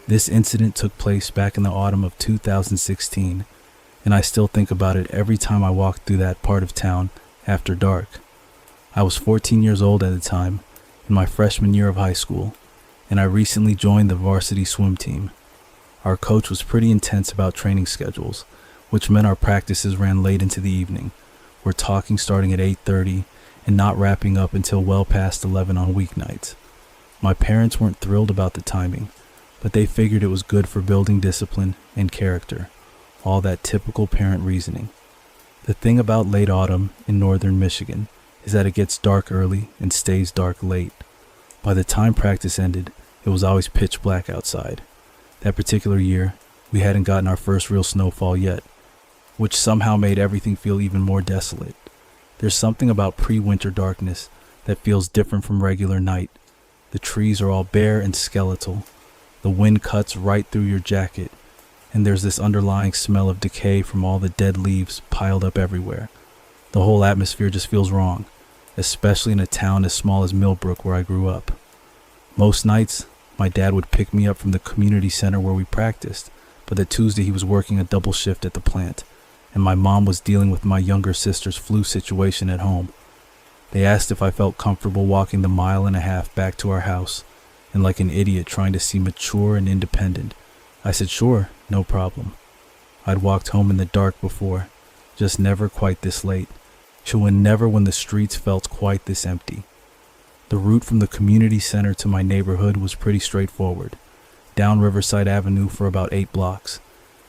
This incident took place back in the autumn of 2016, and I still think about it every time I walk through that part of town after dark. I was 14 years old at the time, in my freshman year of high school, and I recently joined the varsity swim team. Our coach was pretty intense about training schedules, which meant our practices ran late into the evening. We're talking starting at 8:30 and not wrapping up until well past 11 on weeknights. My parents weren't thrilled about the timing, but they figured it was good for building discipline and character, all that typical parent reasoning. The thing about late autumn in northern Michigan is that it gets dark early and stays dark late. By the time practice ended, it was always pitch black outside. That particular year, we hadn't gotten our first real snowfall yet, which somehow made everything feel even more desolate. There's something about pre-winter darkness that feels different from regular night. The trees are all bare and skeletal. The wind cuts right through your jacket, and there's this underlying smell of decay from all the dead leaves piled up everywhere. The whole atmosphere just feels wrong, especially in a town as small as Millbrook where I grew up. Most nights, my dad would pick me up from the community center where we practiced, but that Tuesday he was working a double shift at the plant, and my mom was dealing with my younger sister's flu situation at home. They asked if I felt comfortable walking the 1.5 miles back to our house, and like an idiot trying to seem mature and independent, I said sure, no problem. I'd walked home in the dark before, just never quite this late, never when the streets felt quite this empty. The route from the community center to my neighborhood was pretty straightforward, down Riverside Avenue for about 8 blocks,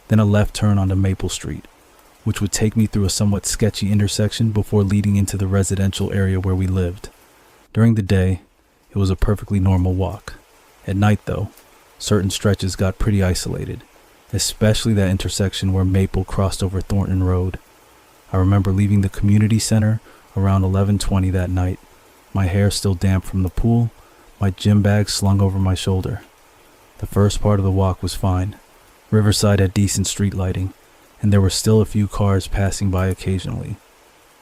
then a left turn onto Maple Street, which would take me through a somewhat sketchy intersection before leading into the residential area where we lived. During the day, it was a perfectly normal walk. At night, though, certain stretches got pretty isolated, especially that intersection where Maple crossed over Thornton Road. I remember leaving the community center around 11:20 that night, my hair still damp from the pool, my gym bag slung over my shoulder. The first part of the walk was fine. Riverside had decent street lighting, and there were still a few cars passing by occasionally.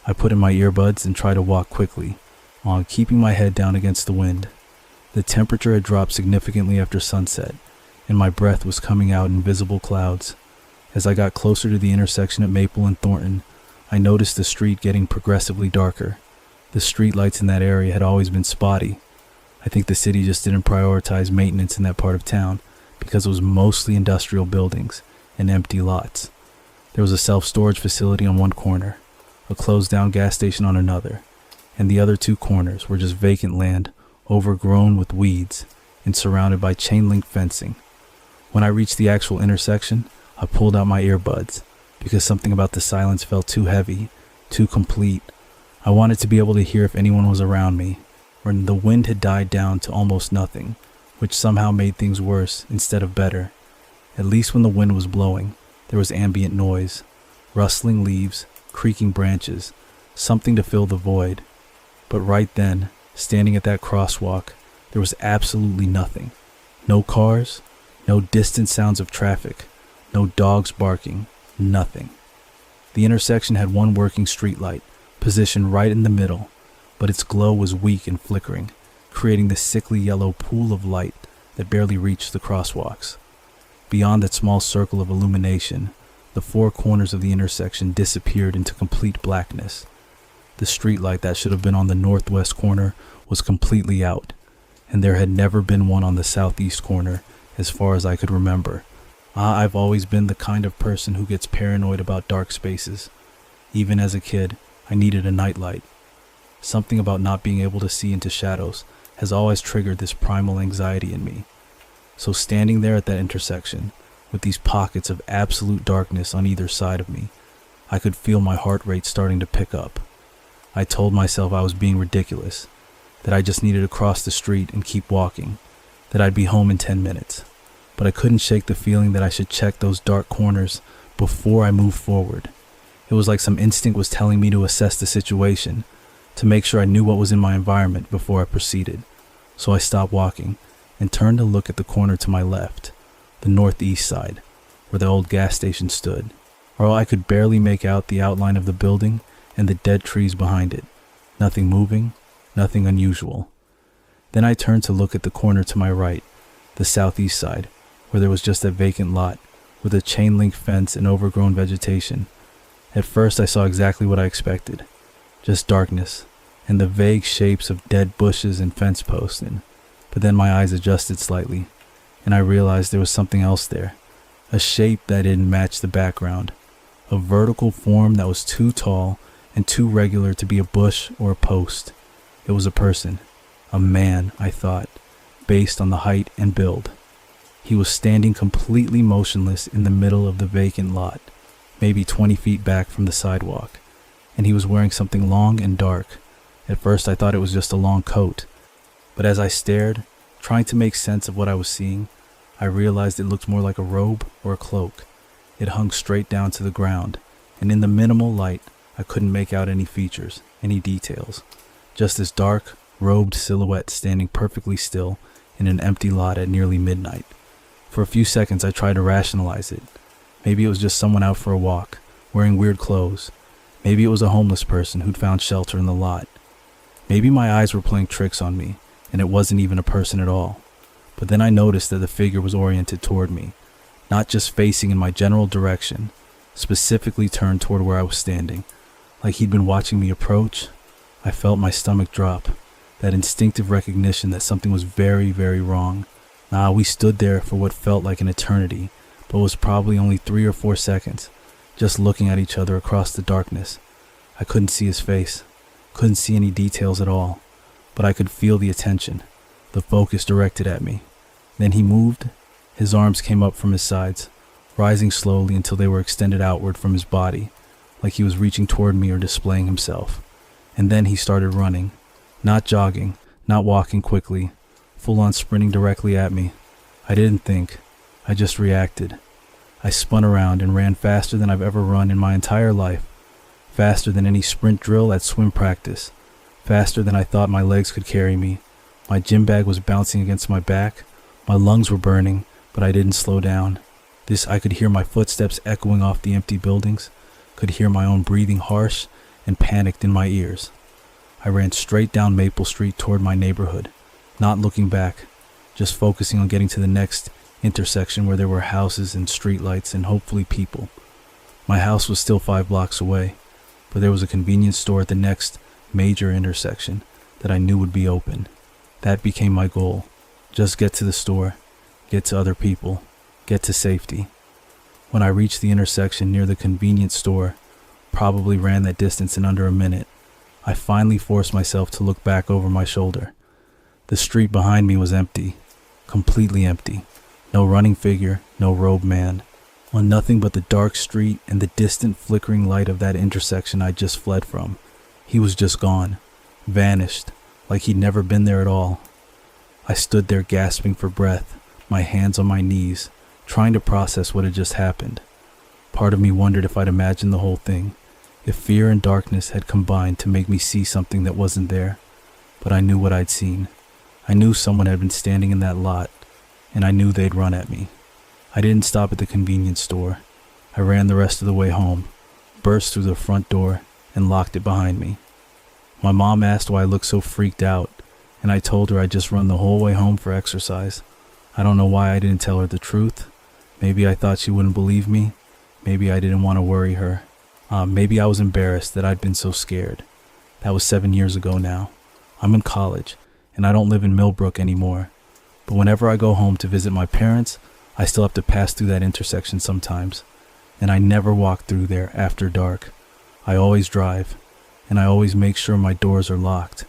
I put in my earbuds and tried to walk quickly, on keeping my head down against the wind. The temperature had dropped significantly after sunset, and my breath was coming out in visible clouds. As I got closer to the intersection at Maple and Thornton, I noticed the street getting progressively darker. The street lights in that area had always been spotty. I think the city just didn't prioritize maintenance in that part of town because it was mostly industrial buildings and empty lots. There was a self-storage facility on one corner, a closed-down gas station on another, and the other 2 corners were just vacant land, overgrown with weeds and surrounded by chain-link fencing. When I reached the actual intersection, I pulled out my earbuds because something about the silence felt too heavy, too complete. I wanted to be able to hear if anyone was around me, when the wind had died down to almost nothing, which somehow made things worse instead of better. At least when the wind was blowing, there was ambient noise, rustling leaves, creaking branches, something to fill the void. But right then, standing at that crosswalk, there was absolutely nothing. No cars, no distant sounds of traffic, no dogs barking, nothing. The intersection had one working streetlight, positioned right in the middle, but its glow was weak and flickering, creating the sickly yellow pool of light that barely reached the crosswalks. Beyond that small circle of illumination, the 4 corners of the intersection disappeared into complete blackness. The streetlight that should have been on the northwest corner was completely out, and there had never been one on the southeast corner as far as I could remember. I've always been the kind of person who gets paranoid about dark spaces. Even as a kid, I needed a nightlight. Something about not being able to see into shadows has always triggered this primal anxiety in me. So standing there at that intersection, with these pockets of absolute darkness on either side of me, I could feel my heart rate starting to pick up. I told myself I was being ridiculous, that I just needed to cross the street and keep walking, that I'd be home in 10 minutes. But I couldn't shake the feeling that I should check those dark corners before I moved forward. It was like some instinct was telling me to assess the situation, to make sure I knew what was in my environment before I proceeded. So I stopped walking and turned to look at the corner to my left, the northeast side, where the old gas station stood. Or I could barely make out the outline of the building and the dead trees behind it. Nothing moving, nothing unusual. Then I turned to look at the corner to my right, the southeast side, where there was just a vacant lot with a chain link fence and overgrown vegetation. At first I saw exactly what I expected, just darkness and the vague shapes of dead bushes and fence posts. But then my eyes adjusted slightly, and I realized there was something else there, a shape that didn't match the background, a vertical form that was too tall and too regular to be a bush or a post. It was a person, a man, I thought, based on the height and build. He was standing completely motionless in the middle of the vacant lot, maybe 20 feet back from the sidewalk, and he was wearing something long and dark. At first I thought it was just a long coat, but as I stared, trying to make sense of what I was seeing, I realized it looked more like a robe or a cloak. It hung straight down to the ground, and in the minimal light, I couldn't make out any features, any details. Just this dark, robed silhouette standing perfectly still in an empty lot at nearly midnight. For a few seconds I tried to rationalize it. Maybe it was just someone out for a walk, wearing weird clothes. Maybe it was a homeless person who'd found shelter in the lot. Maybe my eyes were playing tricks on me, and it wasn't even a person at all. But then I noticed that the figure was oriented toward me, not just facing in my general direction, specifically turned toward where I was standing, like he'd been watching me approach. I felt my stomach drop, that instinctive recognition that something was very, very wrong. We stood there for what felt like an eternity, but was probably only 3 or 4 seconds, just looking at each other across the darkness. I couldn't see his face, couldn't see any details at all, but I could feel the attention, the focus directed at me. Then he moved. His arms came up from his sides, rising slowly until they were extended outward from his body, like he was reaching toward me or displaying himself. And then he started running, not jogging, not walking quickly, full on sprinting directly at me. I didn't think, I just reacted. I spun around and ran faster than I've ever run in my entire life, faster than any sprint drill at swim practice, faster than I thought my legs could carry me. My gym bag was bouncing against my back, my lungs were burning, but I didn't slow down. I could hear my footsteps echoing off the empty buildings, could hear my own breathing harsh and panicked in my ears. I ran straight down Maple Street toward my neighborhood, not looking back, just focusing on getting to the next intersection where there were houses and streetlights and hopefully people. My house was still 5 blocks away, but there was a convenience store at the next major intersection that I knew would be open. That became my goal. Just get to the store, get to other people, get to safety. When I reached the intersection near the convenience store, probably ran that distance in under a minute, I finally forced myself to look back over my shoulder. The street behind me was empty, completely empty. No running figure, no robed man. On nothing but the dark street and the distant flickering light of that intersection I just fled from. He was just gone, vanished, like he'd never been there at all. I stood there gasping for breath, my hands on my knees, trying to process what had just happened. Part of me wondered if I'd imagined the whole thing, if fear and darkness had combined to make me see something that wasn't there. But I knew what I'd seen. I knew someone had been standing in that lot, and I knew they'd run at me. I didn't stop at the convenience store. I ran the rest of the way home, burst through the front door, and locked it behind me. My mom asked why I looked so freaked out, and I told her I'd just run the whole way home for exercise. I don't know why I didn't tell her the truth. Maybe I thought she wouldn't believe me. Maybe I didn't want to worry her. Maybe I was embarrassed that I'd been so scared. That was 7 years ago now. I'm in college, and I don't live in Millbrook anymore. But whenever I go home to visit my parents, I still have to pass through that intersection sometimes. And I never walk through there after dark. I always drive, and I always make sure my doors are locked.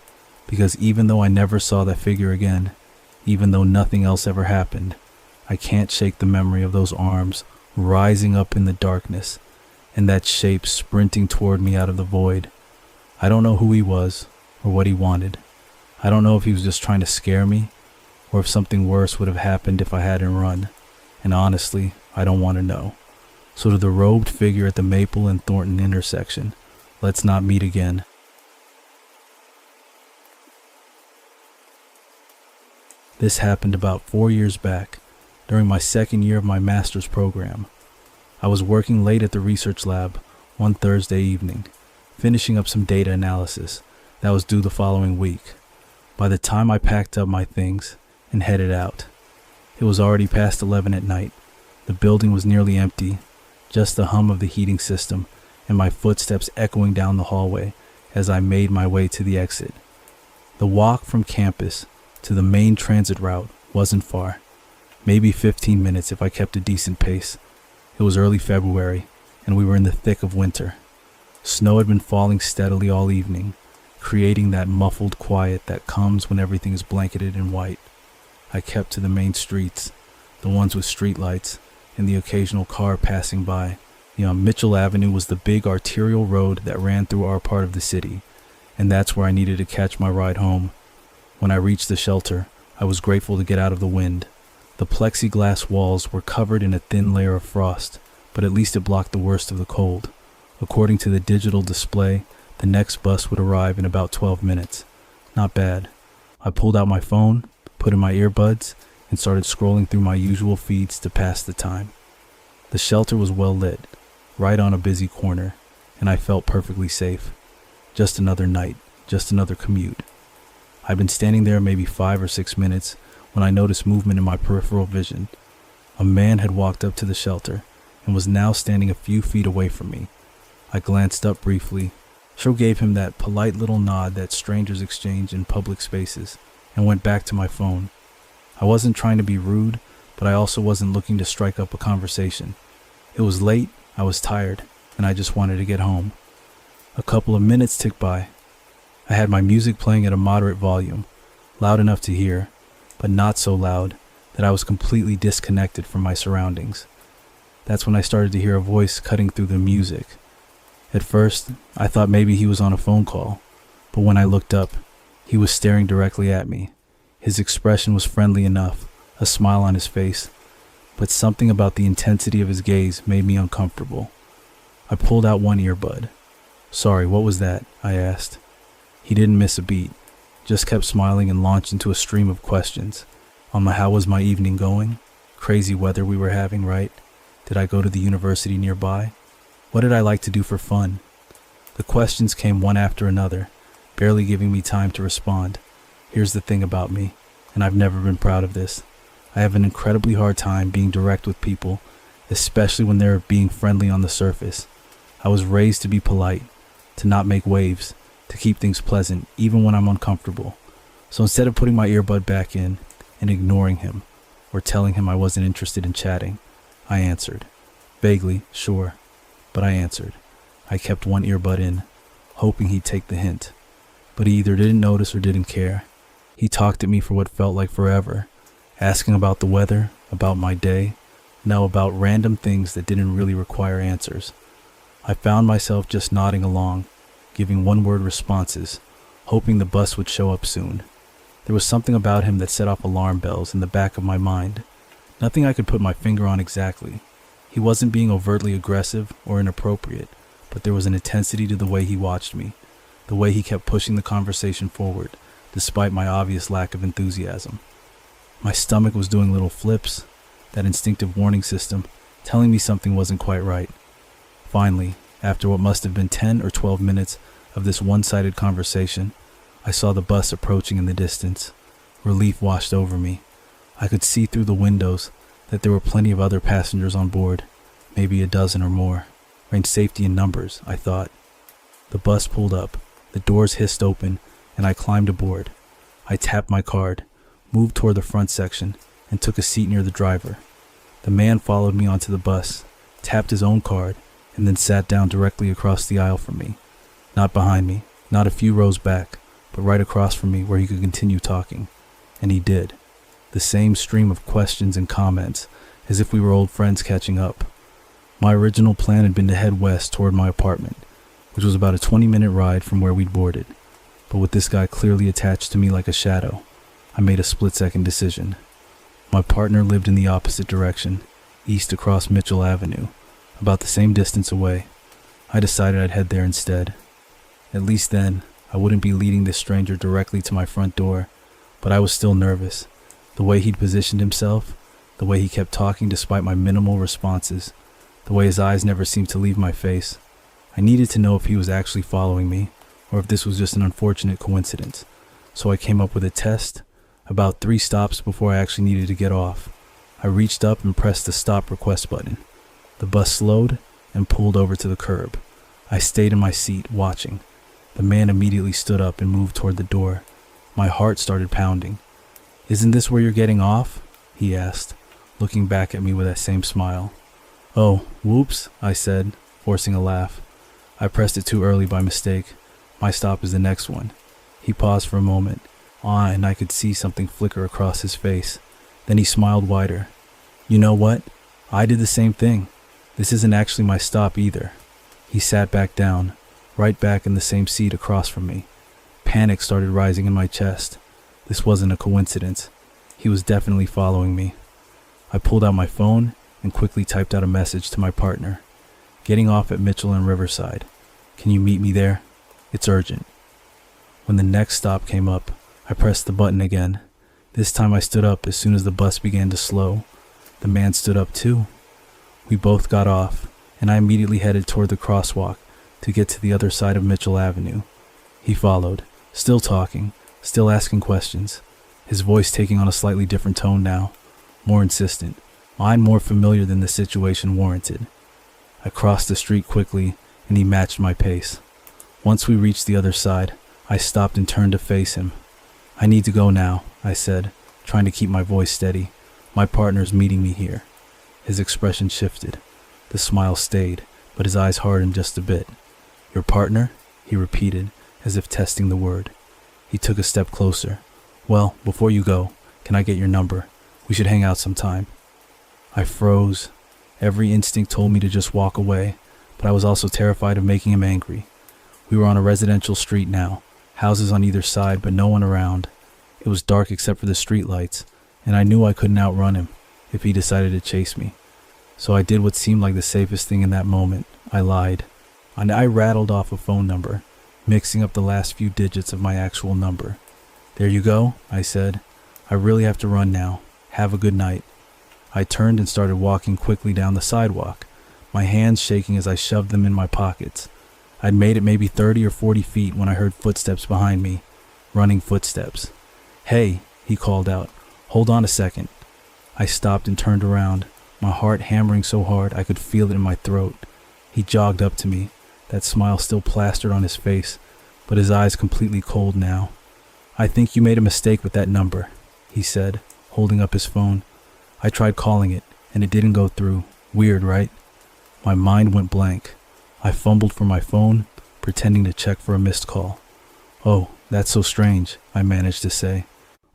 Because even though I never saw that figure again, even though nothing else ever happened, I can't shake the memory of those arms rising up in the darkness, and that shape sprinting toward me out of the void. I don't know who he was or what he wanted. I don't know if he was just trying to scare me or if something worse would have happened if I hadn't run. And honestly, I don't want to know. So to the robed figure at the Maple and Thornton intersection, let's not meet again. This happened about 4 years back, during my second year of my master's program. I was working late at the research lab one Thursday evening, finishing up some data analysis that was due the following week. By the time I packed up my things and headed out, It was already past 11 at night. The building was nearly empty, just the hum of the heating system and my footsteps echoing down the hallway as I made my way to the exit. The walk from campus to the main transit route wasn't far, maybe 15 minutes if I kept a decent pace. It was early February, and we were in the thick of winter. Snow had been falling steadily all evening, creating that muffled quiet that comes when everything is blanketed in white. I kept to the main streets, the ones with streetlights, and the occasional car passing by. Mitchell Avenue was the big arterial road that ran through our part of the city, and that's where I needed to catch my ride home. When I reached the shelter, I was grateful to get out of the wind. The plexiglass walls were covered in a thin layer of frost, but at least it blocked the worst of the cold. According to the digital display, the next bus would arrive in about 12 minutes. Not bad. I pulled out my phone, put in my earbuds, and started scrolling through my usual feeds to pass the time. The shelter was well lit, right on a busy corner, and I felt perfectly safe. Just another night, just another commute. I'd been standing there maybe 5 or 6 minutes when I noticed movement in my peripheral vision. A man had walked up to the shelter and was now standing a few feet away from me. I glanced up briefly, gave him that polite little nod that strangers exchange in public spaces, and went back to my phone. I wasn't trying to be rude, but I also wasn't looking to strike up a conversation. It was late, I was tired, and I just wanted to get home. A couple of minutes ticked by. I had my music playing at a moderate volume, loud enough to hear, but not so loud that I was completely disconnected from my surroundings. That's when I started to hear a voice cutting through the music. At first, I thought maybe he was on a phone call, but when I looked up, he was staring directly at me. His expression was friendly enough, a smile on his face, but something about the intensity of his gaze made me uncomfortable. I pulled out one earbud. "Sorry, what was that?" I asked. He didn't miss a beat, just kept smiling and launched into a stream of questions. How was my evening going? Crazy weather we were having, right? Did I go to the university nearby? What did I like to do for fun? The questions came one after another, barely giving me time to respond. Here's the thing about me, and I've never been proud of this. I have an incredibly hard time being direct with people, especially when they're being friendly on the surface. I was raised to be polite, to not make waves, to keep things pleasant, even when I'm uncomfortable. So instead of putting my earbud back in and ignoring him, or telling him I wasn't interested in chatting, I answered. Vaguely, sure, but I answered. I kept one earbud in, hoping he'd take the hint. But he either didn't notice or didn't care. He talked at me for what felt like forever, asking about the weather, about my day, about random things that didn't really require answers. I found myself just nodding along, giving one-word responses, hoping the bus would show up soon. There was something about him that set off alarm bells in the back of my mind. Nothing I could put my finger on exactly. He wasn't being overtly aggressive or inappropriate, but there was an intensity to the way he watched me, the way he kept pushing the conversation forward, despite my obvious lack of enthusiasm. My stomach was doing little flips, that instinctive warning system telling me something wasn't quite right. Finally, after what must have been 10 or 12 minutes of this one-sided conversation, I saw the bus approaching in the distance. Relief washed over me. I could see through the windows that there were plenty of other passengers on board, maybe a dozen or more. Ranked safety in numbers, I thought. The bus pulled up, the doors hissed open, and I climbed aboard. I tapped my card, moved toward the front section, and took a seat near the driver. The man followed me onto the bus, tapped his own card, and then sat down directly across the aisle from me. Not behind me, not a few rows back, but right across from me where he could continue talking. And he did. The same stream of questions and comments, as if we were old friends catching up. My original plan had been to head west toward my apartment, which was about a 20-minute ride from where we'd boarded. But with this guy clearly attached to me like a shadow, I made a split-second decision. My partner lived in the opposite direction, east across Mitchell Avenue, about the same distance away. I decided I'd head there instead. At least then, I wouldn't be leading this stranger directly to my front door, but I was still nervous. The way he'd positioned himself, the way he kept talking despite my minimal responses, the way his eyes never seemed to leave my face. I needed to know if he was actually following me, or if this was just an unfortunate coincidence. So I came up with a test, about 3 stops before I actually needed to get off. I reached up and pressed the stop request button. The bus slowed and pulled over to the curb. I stayed in my seat, watching. The man immediately stood up and moved toward the door. My heart started pounding. "Isn't this where you're getting off?" he asked, looking back at me with that same smile. "Oh, whoops," I said, forcing a laugh. "I pressed it too early by mistake. My stop is the next one." He paused for a moment, and I could see something flicker across his face. Then he smiled wider. "You know what? I did the same thing. This isn't actually my stop either." He sat back down, right back in the same seat across from me. Panic started rising in my chest. This wasn't a coincidence. He was definitely following me. I pulled out my phone and quickly typed out a message to my partner. "Getting off at Mitchell and Riverside. Can you meet me there? It's urgent." When the next stop came up, I pressed the button again. This time I stood up as soon as the bus began to slow. The man stood up too. We both got off, and I immediately headed toward the crosswalk to get to the other side of Mitchell Avenue. He followed, still talking, still asking questions, his voice taking on a slightly different tone now, more insistent, mine more familiar than the situation warranted. I crossed the street quickly, and he matched my pace. Once we reached the other side, I stopped and turned to face him. "I need to go now," I said, trying to keep my voice steady. "My partner's meeting me here." His expression shifted. The smile stayed, but his eyes hardened just a bit. "Your partner?" he repeated, as if testing the word. He took a step closer. "Well, before you go, can I get your number? We should hang out sometime." I froze. Every instinct told me to just walk away, but I was also terrified of making him angry. We were on a residential street now, houses on either side, but no one around. It was dark except for the street lights, and I knew I couldn't outrun him if he decided to chase me. So I did what seemed like the safest thing in that moment. I lied. And I rattled off a phone number, mixing up the last few digits of my actual number. "There you go," I said. "I really have to run now. Have a good night." I turned and started walking quickly down the sidewalk, my hands shaking as I shoved them in my pockets. I'd made it maybe 30 or 40 feet when I heard footsteps behind me, running footsteps. "Hey," he called out, "hold on a second." I stopped and turned around, my heart hammering so hard I could feel it in my throat. He jogged up to me, that smile still plastered on his face, but his eyes completely cold now. "I think you made a mistake with that number," he said, holding up his phone. "I tried calling it, and it didn't go through. Weird, right?" My mind went blank. I fumbled for my phone, pretending to check for a missed call. "Oh, that's so strange," I managed to say.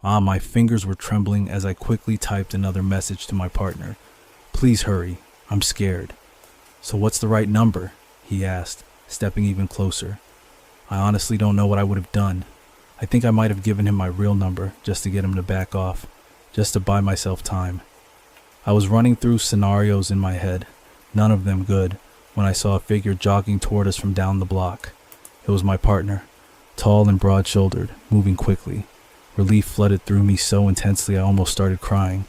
My fingers were trembling as I quickly typed another message to my partner. "Please hurry, I'm scared." "So what's the right number?" he asked, stepping even closer. I honestly don't know what I would have done. I think I might have given him my real number just to get him to back off, just to buy myself time. I was running through scenarios in my head, none of them good, when I saw a figure jogging toward us from down the block. It was my partner, tall and broad-shouldered, moving quickly. Relief flooded through me so intensely I almost started crying.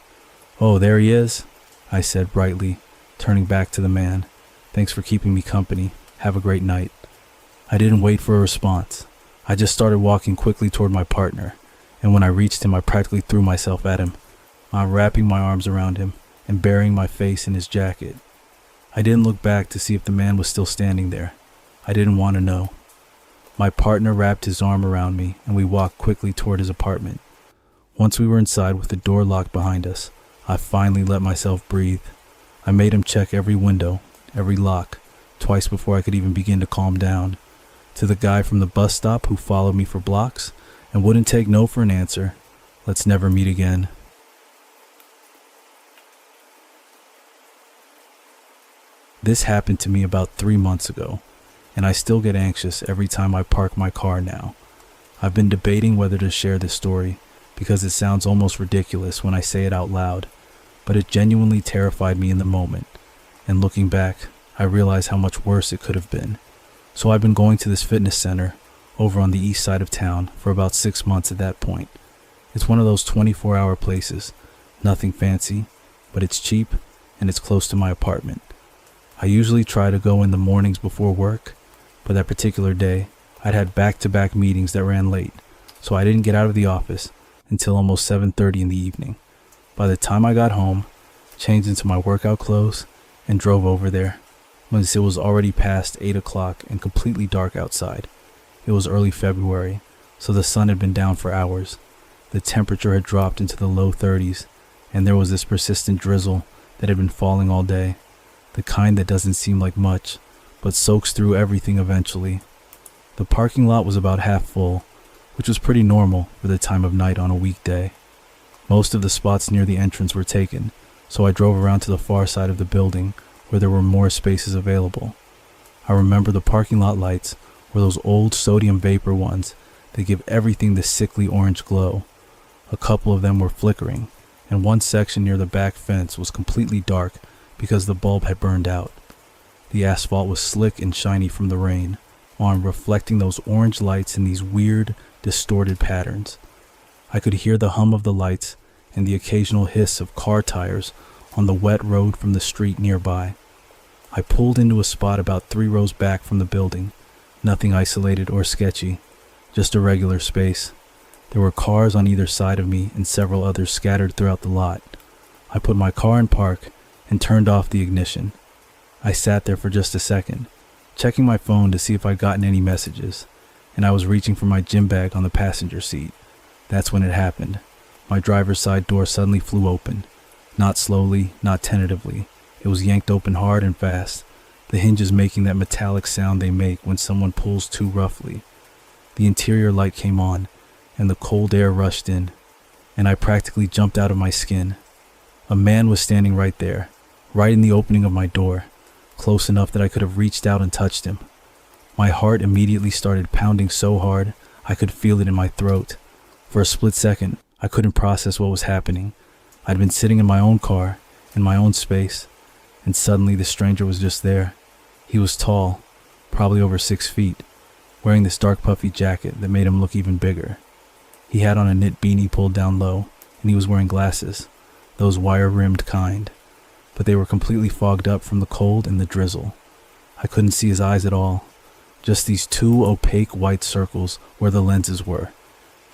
"Oh, there he is," I said brightly, turning back to the man. "Thanks for keeping me company. Have a great night." I didn't wait for a response. I just started walking quickly toward my partner, and when I reached him I practically threw myself at him. I'm wrapping my arms around him and burying my face in his jacket. I didn't look back to see if the man was still standing there. I didn't want to know. My partner wrapped his arm around me and we walked quickly toward his apartment. Once we were inside with the door locked behind us, I finally let myself breathe. I made him check every window, every lock, twice before I could even begin to calm down. To the guy from the bus stop who followed me for blocks and wouldn't take no for an answer, let's never meet again. This happened to me about 3 months ago, and I still get anxious every time I park my car now. I've been debating whether to share this story because it sounds almost ridiculous when I say it out loud, but it genuinely terrified me in the moment, and looking back, I realize how much worse it could have been. So I've been going to this fitness center over on the east side of town for about 6 months at that point. It's one of those 24-hour places, nothing fancy, but it's cheap and it's close to my apartment. I usually try to go in the mornings before work, but that particular day, I'd had back-to-back meetings that ran late, so I didn't get out of the office until almost 7:30 in the evening. By the time I got home, changed into my workout clothes, and drove over there. Once it was already past 8 o'clock and completely dark outside. It was early February, so the sun had been down for hours. The temperature had dropped into the low 30s, and there was this persistent drizzle that had been falling all day, the kind that doesn't seem like much, but soaks through everything eventually. The parking lot was about half full, which was pretty normal for the time of night on a weekday. Most of the spots near the entrance were taken, so I drove around to the far side of the building where there were more spaces available. I remember the parking lot lights were those old sodium vapor ones that give everything this sickly orange glow. A couple of them were flickering, and one section near the back fence was completely dark because the bulb had burned out. The asphalt was slick and shiny from the rain, reflecting those orange lights in these weird, distorted patterns. I could hear the hum of the lights and the occasional hiss of car tires on the wet road from the street nearby. I pulled into a spot about 3 rows back from the building, nothing isolated or sketchy, just a regular space. There were cars on either side of me and several others scattered throughout the lot. I put my car in park and turned off the ignition. I sat there for just a second, checking my phone to see if I'd gotten any messages, and I was reaching for my gym bag on the passenger seat. That's when it happened. My driver's side door suddenly flew open. Not slowly, not tentatively. It was yanked open hard and fast, the hinges making that metallic sound they make when someone pulls too roughly. The interior light came on, and the cold air rushed in, and I practically jumped out of my skin. A man was standing right there, right in the opening of my door, close enough that I could have reached out and touched him. My heart immediately started pounding so hard I could feel it in my throat. For a split second, I couldn't process what was happening. I'd been sitting in my own car, in my own space, and suddenly the stranger was just there. He was tall, probably over 6 feet, wearing this dark puffy jacket that made him look even bigger. He had on a knit beanie pulled down low, and he was wearing glasses, those wire-rimmed kind, but they were completely fogged up from the cold and the drizzle. I couldn't see his eyes at all, just these 2 opaque white circles where the lenses were.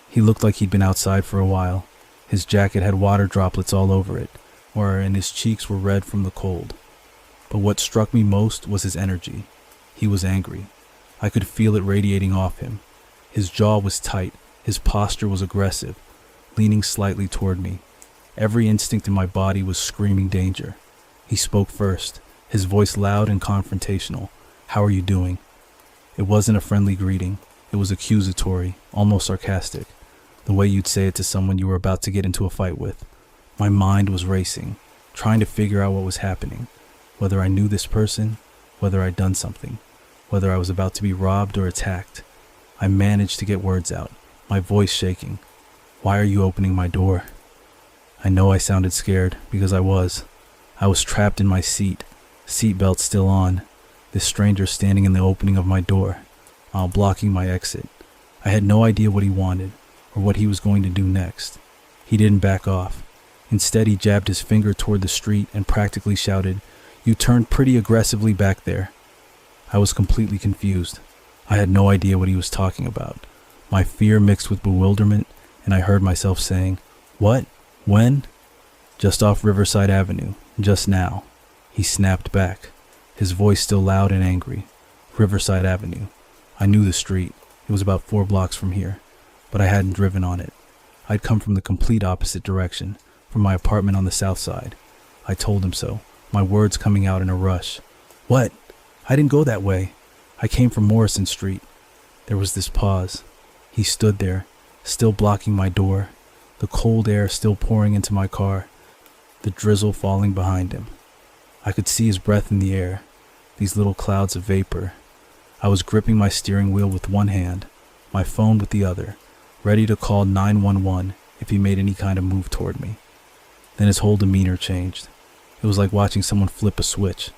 He looked like he'd been outside for a while. His jacket had water droplets all over it, and his cheeks were red from the cold. But what struck me most was his energy. He was angry. I could feel it radiating off him. His jaw was tight, his posture was aggressive, leaning slightly toward me. Every instinct in my body was screaming danger. He spoke first, his voice loud and confrontational. "How are you doing?" It wasn't a friendly greeting. It was accusatory, almost sarcastic, the way you'd say it to someone you were about to get into a fight with. My mind was racing, trying to figure out what was happening, whether I knew this person, whether I'd done something, whether I was about to be robbed or attacked. I managed to get words out, my voice shaking. "Why are you opening my door?" I know I sounded scared, because I was. I was trapped in my seatbelt still on, this stranger standing in the opening of my door, blocking my exit. I had no idea what he wanted, or what he was going to do next. He didn't back off. Instead, he jabbed his finger toward the street and practically shouted, "You turned pretty aggressively back there." I was completely confused. I had no idea what he was talking about. My fear mixed with bewilderment, and I heard myself saying, "What? When?" "Just off Riverside Avenue, just now." He snapped back, his voice still loud and angry. Riverside Avenue. I knew the street. It was about 4 blocks from here, but I hadn't driven on it. I'd come from the complete opposite direction, from my apartment on the south side. I told him so, my words coming out in a rush. "What? I didn't go that way. I came from Morrison Street." There was this pause. He stood there, still blocking my door, the cold air still pouring into my car, the drizzle falling behind him. I could see his breath in the air, these little clouds of vapor. I was gripping my steering wheel with one hand, my phone with the other, ready to call 911 if he made any kind of move toward me. Then his whole demeanor changed. It was like watching someone flip a switch.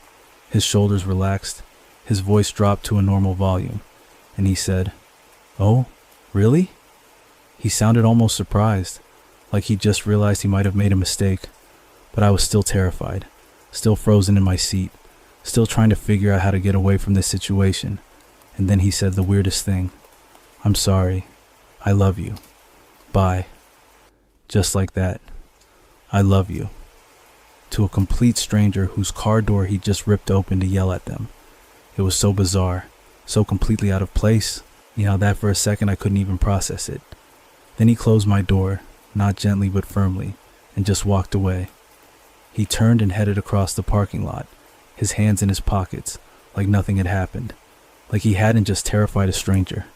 His shoulders relaxed, his voice dropped to a normal volume, and he said, "Oh, really?" He sounded almost surprised, like he just realized he might have made a mistake, but I was still terrified, still frozen in my seat, still trying to figure out how to get away from this situation. And then he said the weirdest thing. "I'm sorry. I love you. Bye." Just like that. "I love you." to a complete stranger whose car door he just ripped open to yell at them. It was so bizarre, so completely out of place, that for a second I couldn't even process it. Then he closed my door, not gently but firmly, and just walked away. He turned and headed across the parking lot, his hands in his pockets, like nothing had happened, like he hadn't just terrified a stranger.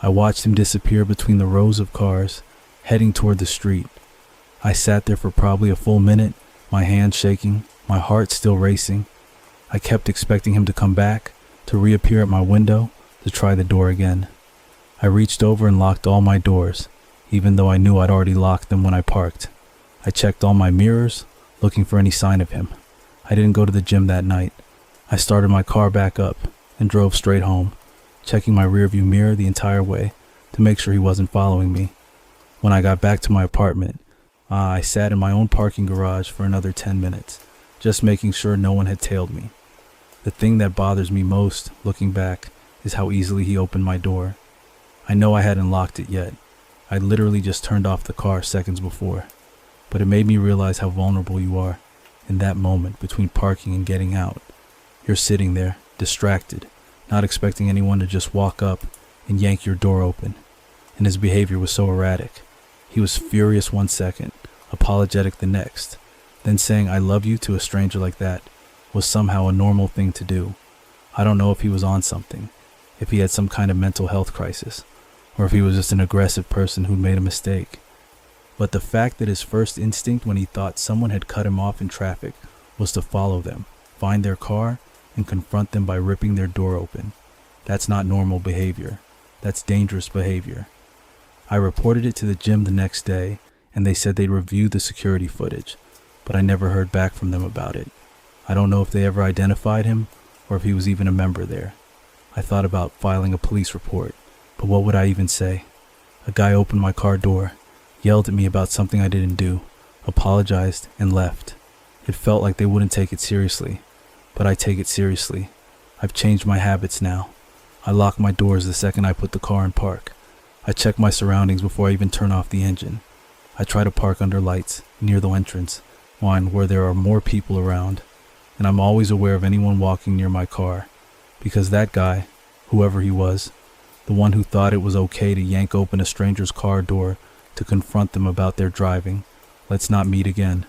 I watched him disappear between the rows of cars, heading toward the street. I sat there for probably a full minute, my hands shaking, my heart still racing. I kept expecting him to come back, to reappear at my window, to try the door again. I reached over and locked all my doors, even though I knew I'd already locked them when I parked. I checked all my mirrors, looking for any sign of him. I didn't go to the gym that night. I started my car back up and drove straight home, checking my rearview mirror the entire way to make sure he wasn't following me. When I got back to my apartment, I sat in my own parking garage for another 10 minutes, just making sure no one had tailed me. The thing that bothers me most, looking back, is how easily he opened my door. I know I hadn't locked it yet. I literally just turned off the car seconds before. But it made me realize how vulnerable you are in that moment between parking and getting out. You're sitting there, distracted, not expecting anyone to just walk up and yank your door open. And his behavior was so erratic. He was furious one second, apologetic the next. Then saying I love you to a stranger like that was somehow a normal thing to do. I don't know if he was on something, if he had some kind of mental health crisis, or if he was just an aggressive person who'd made a mistake. But the fact that his first instinct when he thought someone had cut him off in traffic was to follow them, find their car, and confront them by ripping their door open. That's not normal behavior. That's dangerous behavior. I reported it to the gym the next day, and they said they'd review the security footage, but I never heard back from them about it. I don't know if they ever identified him, or if he was even a member there. I thought about filing a police report, but what would I even say? A guy opened my car door, yelled at me about something I didn't do, apologized, and left. It felt like they wouldn't take it seriously, but I take it seriously. I've changed my habits now. I lock my doors the second I put the car in park. I check my surroundings before I even turn off the engine. I try to park under lights, near the entrance, where there are more people around, and I'm always aware of anyone walking near my car, because that guy, whoever he was, the one who thought it was okay to yank open a stranger's car door to confront them about their driving, let's not meet again.